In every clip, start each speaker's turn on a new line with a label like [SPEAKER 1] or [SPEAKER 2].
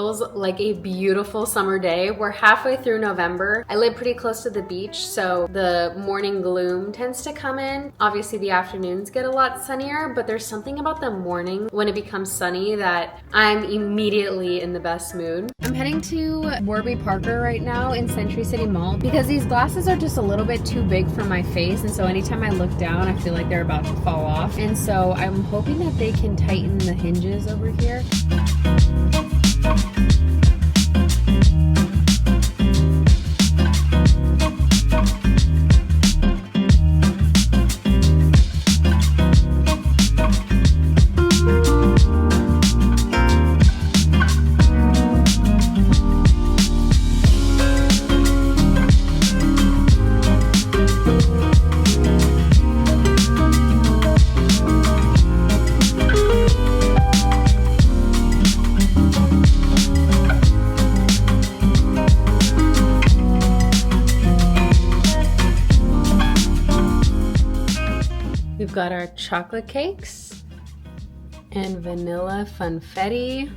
[SPEAKER 1] feels like a beautiful summer day. We're halfway through November. I live pretty close to the beach, so the morning gloom tends to come in. Obviously the afternoons get a lot sunnier, but there's something about the morning when it becomes sunny that I'm immediately in the best mood. I'm heading to Warby Parker right now in Century City Mall because these glasses are just a little bit too big for my face, and so anytime I look down I feel like they're about to fall off, and so I'm hoping that they can tighten the hinges over here. We've got our chocolate cakes and vanilla funfetti.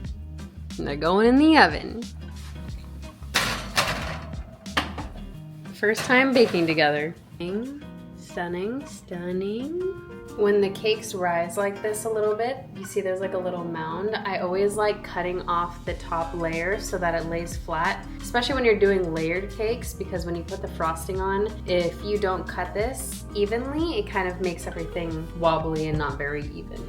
[SPEAKER 1] And they're going in the oven. First time baking together. Stunning, stunning. When the cakes rise like this a little bit, you see there's like a little mound. I always like cutting off the top layer so that it lays flat, especially when you're doing layered cakes, because when you put the frosting on, if you don't cut this evenly, it kind of makes everything wobbly and not very even.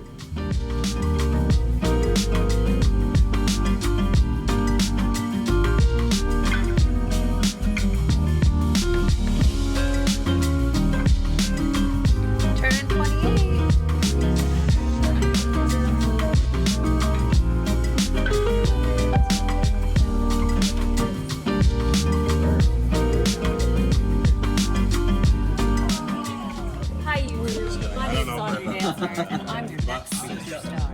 [SPEAKER 1] And I'm your next superstar.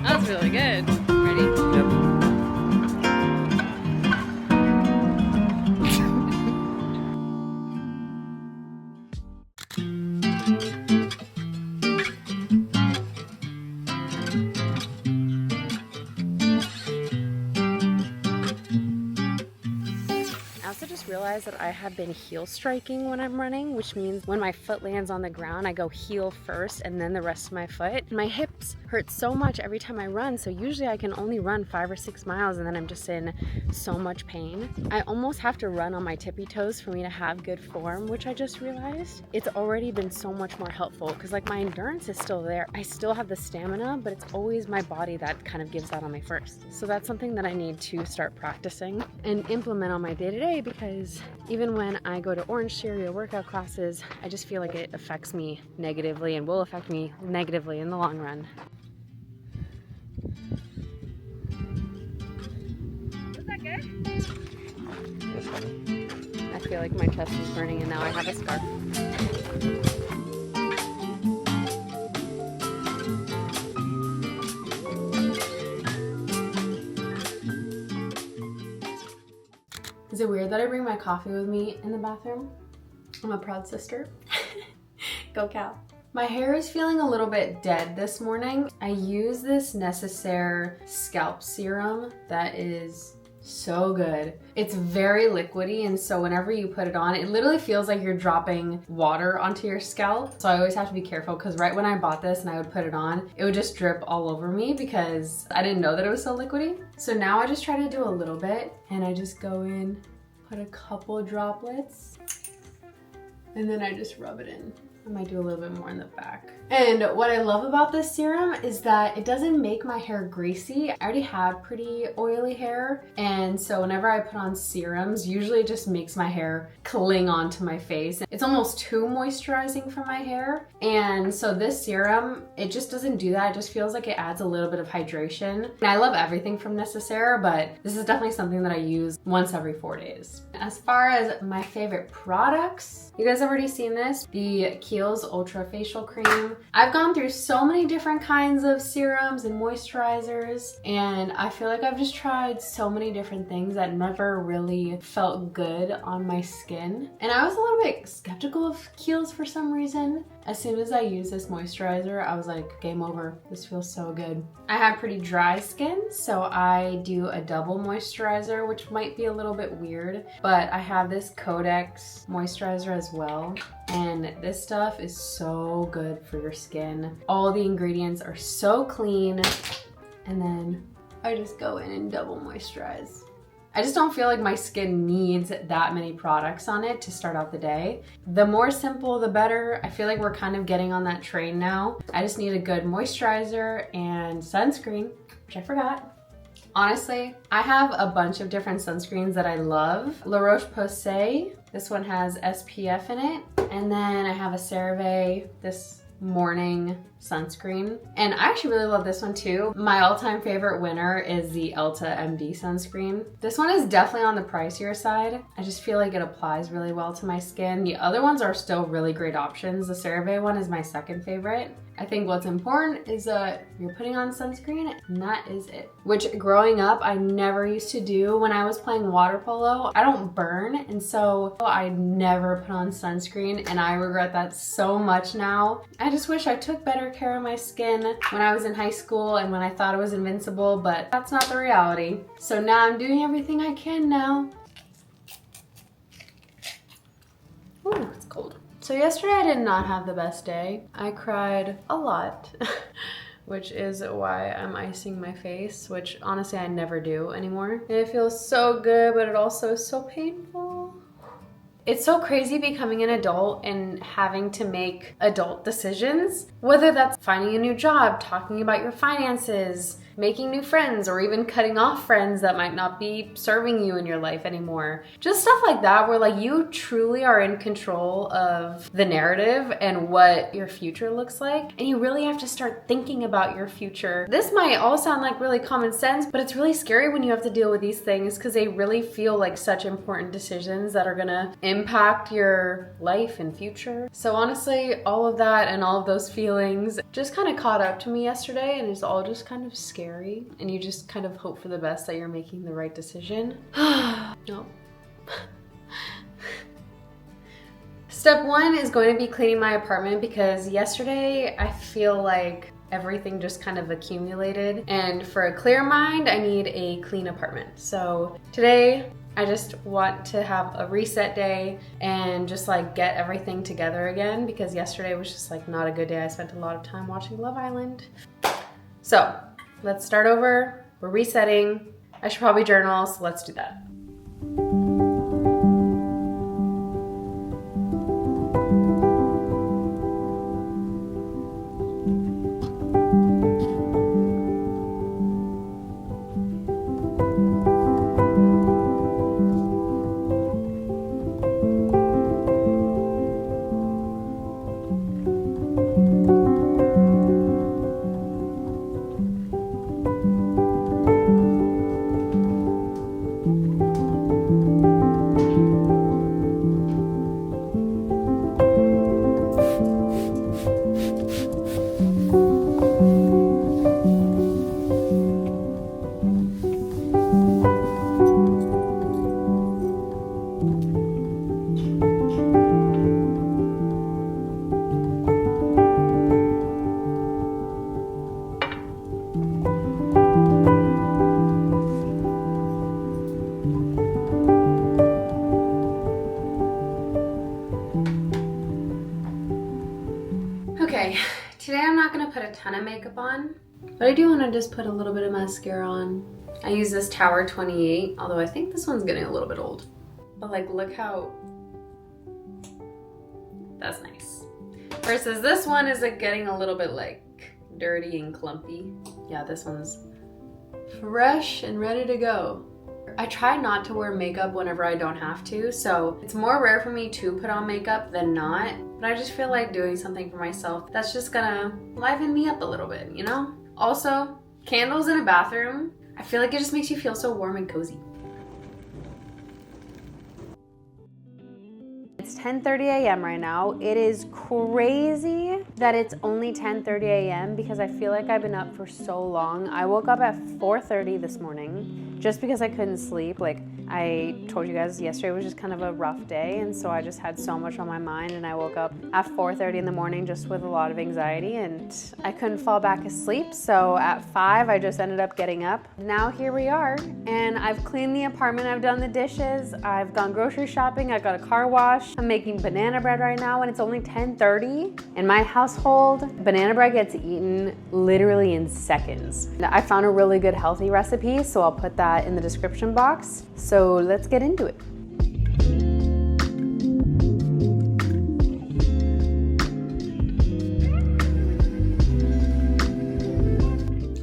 [SPEAKER 1] That was really good. Ready? Yep. Realize that I have been heel striking when I'm running, which means when my foot lands on the ground, I go heel first and then the rest of my foot. My hips hurt so much every time I run, so usually I can only run 5 or 6 miles and then I'm just in so much pain. I almost have to run on my tippy toes for me to have good form, which I just realized. It's already been so much more helpful because like my endurance is still there. I still have the stamina, but it's always my body that kind of gives out on me first. So that's something that I need to start practicing and implement on my day-to-day, because even when I go to Orange Theory or workout classes, I just feel like it affects me negatively and will affect me negatively in the long run. Was that good?
[SPEAKER 2] Yes, honey.
[SPEAKER 1] I feel like my chest is burning and now I have a scarf. Is it weird that I bring my coffee with me in the bathroom? I'm a proud sister. Go Cal. My hair is feeling a little bit dead this morning. I use this Necessaire scalp serum that is so good. It's very liquidy, and so whenever you put it on, it literally feels like you're dropping water onto your scalp. So I always have to be careful, because right when I bought this and I would put it on, it would just drip all over me because I didn't know that it was so liquidy. So now I just try to do a little bit, and I just go in, put a couple droplets, and then I just rub it in. I might do a little bit more in the back. And what I love about this serum is that it doesn't make my hair greasy. I already have pretty oily hair, and so whenever I put on serums, usually it just makes my hair cling onto my face. It's almost too moisturizing for my hair, and so this serum, it just doesn't do that. It just feels like it adds a little bit of hydration. And I love everything from Necessaire, but this is definitely something that I use once every 4 days. As far as my favorite products, you guys have already seen this, the Kiehl's Ultra Facial Cream. I've gone through so many different kinds of serums and moisturizers, and I feel like I've just tried so many different things that never really felt good on my skin. And I was a little bit skeptical of Kiehl's for some reason. As soon as I used this moisturizer, I was like, game over. This feels so good. I have pretty dry skin, so I do a double moisturizer, which might be a little bit weird, but I have this Codex moisturizer as well. And this stuff is so good for your skin. All the ingredients are so clean. And then I just go in and double moisturize. I just don't feel like my skin needs that many products on it to start out the day. The more simple, the better. I feel like we're kind of getting on that train now. I just need a good moisturizer and sunscreen, which I forgot. Honestly, I have a bunch of different sunscreens that I love. La Roche-Posay, this one has SPF in it. And then I have a CeraVe, this morning sunscreen. And I actually really love this one too. My all-time favorite winner is the Elta MD sunscreen. This one is definitely on the pricier side. I just feel like it applies really well to my skin. The other ones are still really great options. The CeraVe one is my second favorite. I think what's important is that you're putting on sunscreen, and that is it. Which growing up, I never used to do. When I was playing water polo, I don't burn, and so I never put on sunscreen, and I regret that so much now. I just wish I took better care of my skin when I was in high school and when I thought it was invincible, but that's not the reality. So now I'm doing everything I can now. Ooh, it's cold. So yesterday I did not have the best day. I cried a lot, which is why I'm icing my face, which honestly I never do anymore. And it feels so good, but it also is so painful. It's so crazy becoming an adult and having to make adult decisions, whether that's finding a new job, talking about your finances, making new friends, or even cutting off friends that might not be serving you in your life anymore. Just stuff like that where like you truly are in control of the narrative and what your future looks like. And you really have to start thinking about your future. This might all sound like really common sense, but it's really scary when you have to deal with these things because they really feel like such important decisions that are gonna impact your life and future. So honestly, all of that and all of those feelings just kind of caught up to me yesterday, and it's all just kind of scary. And you just kind of hope for the best that you're making the right decision. No. Step one is going to be cleaning my apartment because yesterday I feel like everything just kind of accumulated, and for a clear mind I need a clean apartment. So today I just want to have a reset day and just like get everything together again because yesterday was just like not a good day. I spent a lot of time watching Love Island. So let's start over. We're resetting. I should probably journal, so let's do that. Okay, today I'm not gonna put a ton of makeup on, but I do wanna just put a little bit of mascara on. I use this Tower 28, although I think this one's getting a little bit old. But like, look how, that's nice. Versus this one is like getting a little bit like dirty and clumpy. Yeah, this one's fresh and ready to go. I try not to wear makeup whenever I don't have to, so it's more rare for me to put on makeup than not, but I just feel like doing something for myself that's just gonna liven me up a little bit, you know? Also, candles in a bathroom, I feel like it just makes you feel so warm and cozy. It's 10:30 a.m. right now. It is crazy that it's only 10:30 a.m. because I feel like I've been up for so long. I woke up at 4:30 this morning just because I couldn't sleep. Like I told you guys, yesterday was just kind of a rough day, and so I just had so much on my mind, and I woke up at 4:30 in the morning just with a lot of anxiety, and I couldn't fall back asleep. So at 5, I just ended up getting up. Now here we are, and I've cleaned the apartment, I've done the dishes, I've gone grocery shopping, I got a car wash, I'm making banana bread right now, and it's only 10:30. In my household, banana bread gets eaten literally in seconds. I found a really good healthy recipe, so I'll put that in the description box. So let's get into it.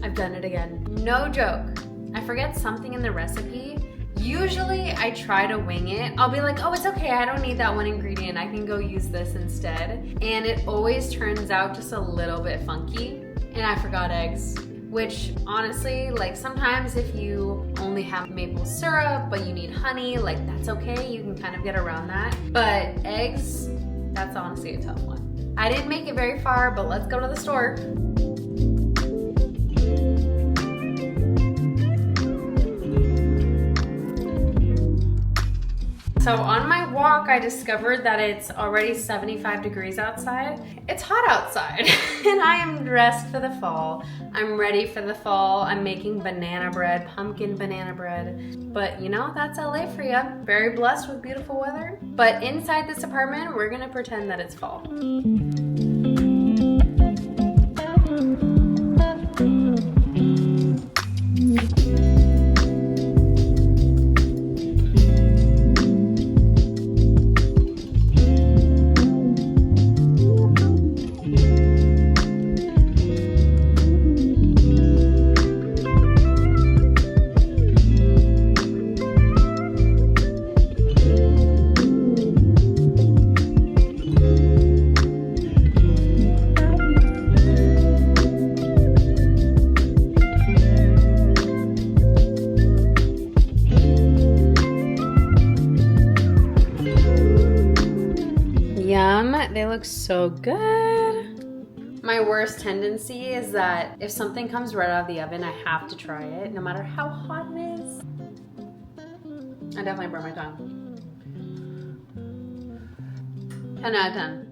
[SPEAKER 1] I've done it again. No joke. I forget something in the recipe. Usually I try to wing it. I'll be like, oh, it's okay, I don't need that one ingredient. I can go use this instead. And it always turns out just a little bit funky. And I forgot eggs. Which honestly, like sometimes if you only have maple syrup, but you need honey, like that's okay. You can kind of get around that. But eggs, that's honestly a tough one. I didn't make it very far, but let's go to the store. So on my walk, I discovered that it's already 75 degrees outside. It's hot outside and I am dressed for the fall. I'm ready for the fall. I'm making banana bread, pumpkin banana bread. But you know, that's LA for you. Very blessed with beautiful weather. But inside this apartment, we're gonna pretend that it's fall. Yum, they look so good. My worst tendency is that if something comes right out of the oven, I have to try it, no matter how hot it is. I definitely burn my tongue. 10 out of 10.